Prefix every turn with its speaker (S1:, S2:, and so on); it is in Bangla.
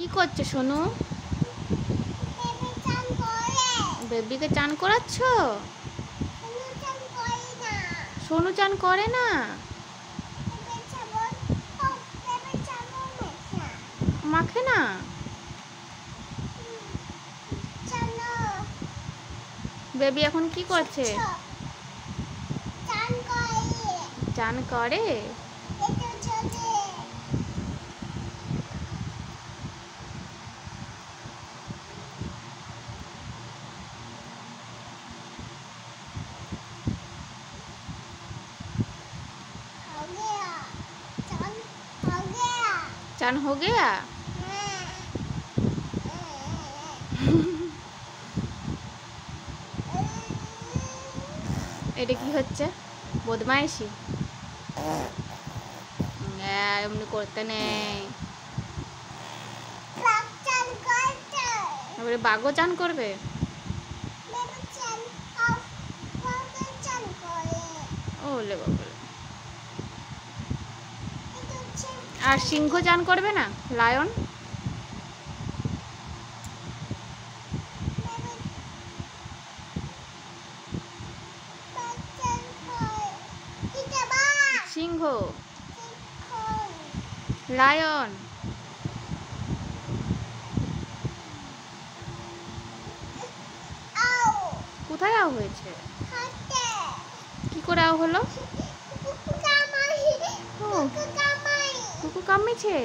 S1: কি করছো সোনু? বেবিকে চান করাচ্ছ? সোনু চান করে না? মাখে না? বেবি এখন কি করছে? চান করে? চান हो गया? এটা কি হচ্ছে? বদমাইশি? এমনি করতে নেই। এবারে বাঘও চান করবে? ওলে বাবা। আর সিংহ চান করবে না? লায়ন? সিংহ, লায়ন, কোথায় আও হয়েছে? কি করে আও হলো? কুকুর কামড়েছে?